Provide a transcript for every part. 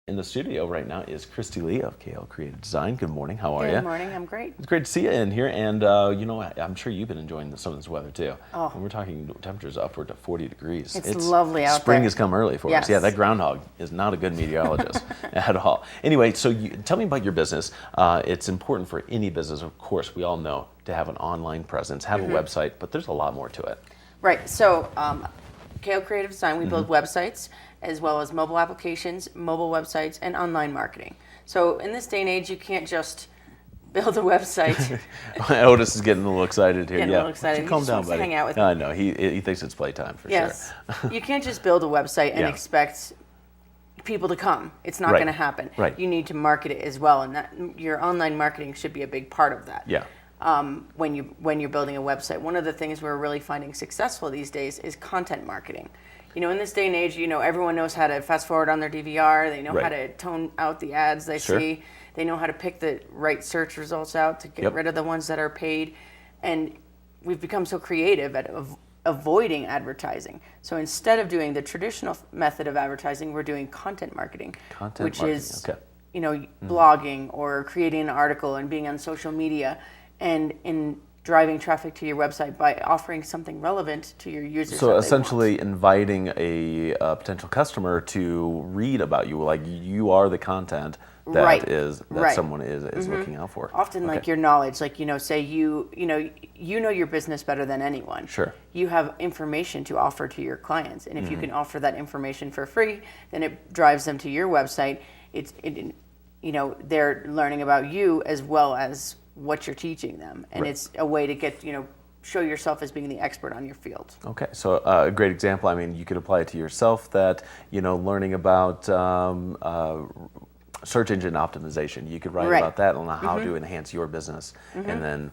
In the studio right now is Christy Lee of KL Creative Design. Good morning. How are you? Good morning. I'm great. It's great to see you in here. And, I'm sure you've been enjoying some of this weather, too. Oh. And we're talking temperatures upward to 40 degrees. It's lovely out there. Spring has come early for us. Yes. Yeah, that groundhog is not a good meteorologist at all. Anyway, so tell me about your business. It's important for any business, of course, we all know, to have an online presence, have a website, but there's a lot more to it. Right. So, KL Creative Design, we build websites as well as mobile applications, mobile websites, and online marketing. So, in this day and age, you can't just build a website. Otis is getting a little excited here. Getting a little excited. He Calm just down, wants to buddy. hang out with me. I know. He thinks it's playtime for Yes. sure. You can't just build a website and Yeah. expect people to come. It's not Right. going to happen. Right. You need to market it as well, and that your online marketing should be a big part of that. Yeah. When you're building a website, one of the things we're really finding successful these days is content marketing. You know, in this day and age, everyone knows how to fast forward on their DVR. They know how to tone out the ads they see. They know how to pick the right search results out to get rid of the ones that are paid. And we've become so creative at avoiding advertising. So instead of doing the traditional method of advertising, we're doing content marketing, which is blogging or creating an article and being on social media and in driving traffic to your website by offering something relevant to your users. So essentially inviting a potential customer to read about you, like you are the content that someone is looking out for. Often like your knowledge, like, say you know your business better than anyone. Sure. You have information to offer to your clients. And if you can offer that information for free, then it drives them to your website. They're learning about you as well as what you're teaching them, and it's a way to get show yourself as being the expert on your field. Okay, so a great example. I mean, you could apply it to yourself. That learning about search engine optimization. You could write about that on how to enhance your business, and then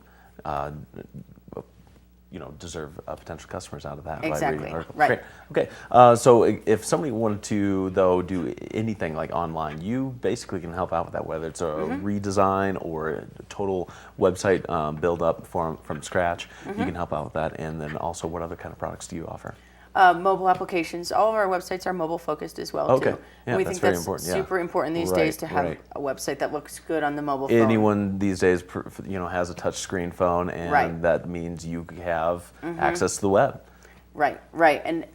deserve potential customers out of that by reading an article. Right. Great. Okay, so if somebody wanted to, though, do anything like online, you basically can help out with that, whether it's a redesign or a total website build up from scratch. You can help out with that. And then also, what other kind of products do you offer? Mobile applications. All of our websites are mobile focused as well, too. Yeah, we that's think very that's important. super important these days to have a website that looks good on the mobile phone. Anyone these days, has a touch screen phone, and that means you have access to the web. Right. And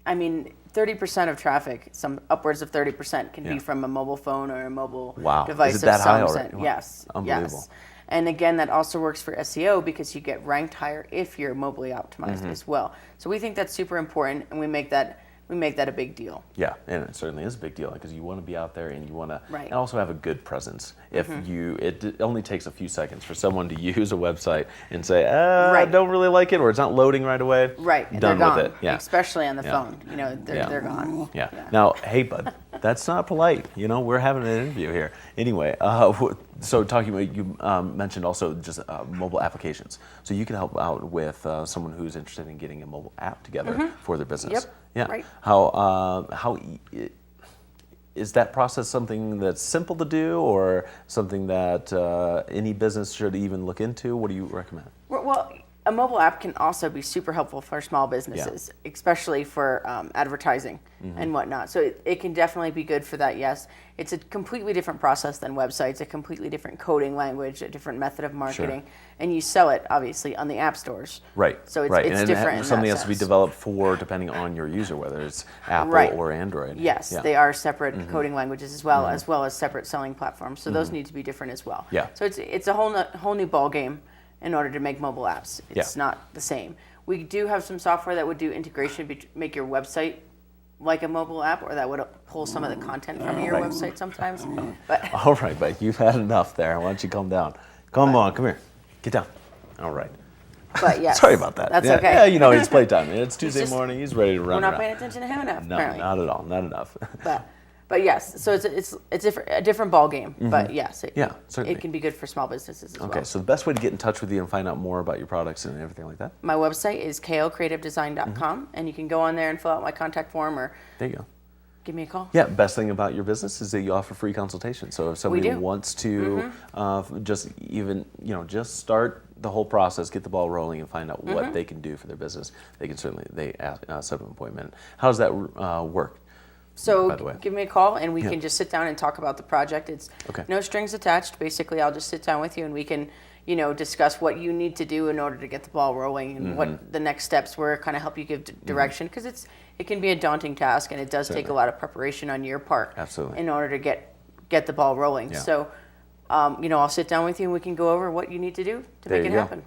I mean, 30% of traffic, some upwards of 30%, can be from a mobile phone or a mobile device. Is it that high already? Percent. Yes. Unbelievable. Yes. And again, that also works for SEO because you get ranked higher if you're mobily optimized as well. So we think that's super important, and we make that a big deal. Yeah, and it certainly is a big deal because you want to be out there and you want to and also have a good presence. If it only takes a few seconds for someone to use a website and say, I don't really like it, or it's not loading right away. Right, done they're with gone. it. Yeah, especially on the phone. They're gone. Yeah. Now, hey, bud, that's not polite. We're having an interview here. Anyway, so talking about, you mentioned also just mobile applications. So you can help out with someone who's interested in getting a mobile app together for their business. Yep. Yeah. Right. How is that process something that's simple to do, or something that any business should even look into? What do you recommend? Well, a mobile app can also be super helpful for small businesses, especially for advertising and whatnot. So it can definitely be good for that, yes. It's a completely different process than websites, a completely different coding language, a different method of marketing. And you sell it, obviously, on the app stores. Right. So it's and different in something that has to be sense. developed for, depending on your user, whether it's Apple or Android. Yes, they are separate coding languages as well as separate selling platforms. So those need to be different as well. Yeah. So it's a whole new ball game in order to make mobile apps. It's not the same. We do have some software that would do integration, make your website like a mobile app, or that would pull some of the content from your website sometimes. But all right, but you've had enough there. Why don't you calm down? Come here. Get down. All right. But yes. Sorry about that. That's okay. Yeah, it's playtime. It's Tuesday morning. He's ready to run We're not around. paying attention to him enough, No, apparently. not at all. Not enough. But yes, so it's a different ball game. But yes, certainly. it can be good for small businesses as well. Okay, so the best way to get in touch with you and find out more about your products and everything like that? My website is klcreativedesign.com, and you can go on there and fill out my contact form or There you go. give me a call. Yeah, best thing about your business is that you offer free consultation. So if somebody wants to just start the whole process, get the ball rolling, and find out what they can do for their business, they can certainly set up an appointment. How does that work? So by the way. give me a call and we Yeah. can just sit down and talk about the project. It's Okay. no strings attached. Basically, I'll just sit down with you and we can, discuss what you need to do in order to get the ball rolling and Mm-hmm. what the next steps were, kind of help you give direction, because it can be a daunting task and it does take a lot of preparation on your part. Absolutely. In order to get the ball rolling. Yeah. So, I'll sit down with you and we can go over what you need to do to There make it you go. happen.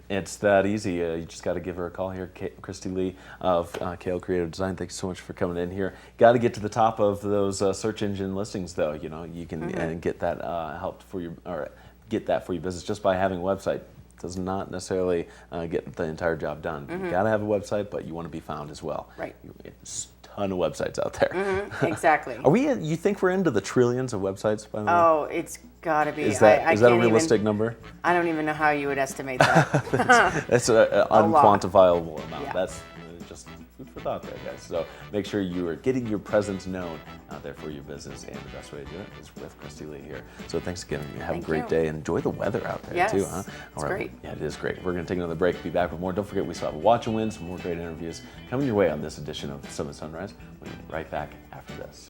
It's that easy. You just got to give her a call here, Christy Lee of Kale Creative Design. Thanks so much for coming in here. Got to get to the top of those search engine listings, though. You can and get that helped for your or get that for your business just by having a website. Does not necessarily get the entire job done. You got to have a website, but you want to be found as well. Right. There's a ton of websites out there. Exactly. Are we? You think we're into the trillions of websites? By the way, Oh, it's gotta be. is that I is that a can't realistic even, number? I don't even know how you would estimate that. That's an lot. unquantifiable amount. Yeah. That's just food for thought there, guys. So make sure you are getting your presence known out there for your business, and the best way to do it is with Christy Lee here. So thanks again. You have Thank a great you. day. Enjoy the weather out there Yes, too, huh? it's great. Yeah, it is great. We're going to take another break. Be back with more. Don't forget, we still have a watch and win, some more great interviews coming your way on this edition of Summit Sunrise. We'll be right back after this.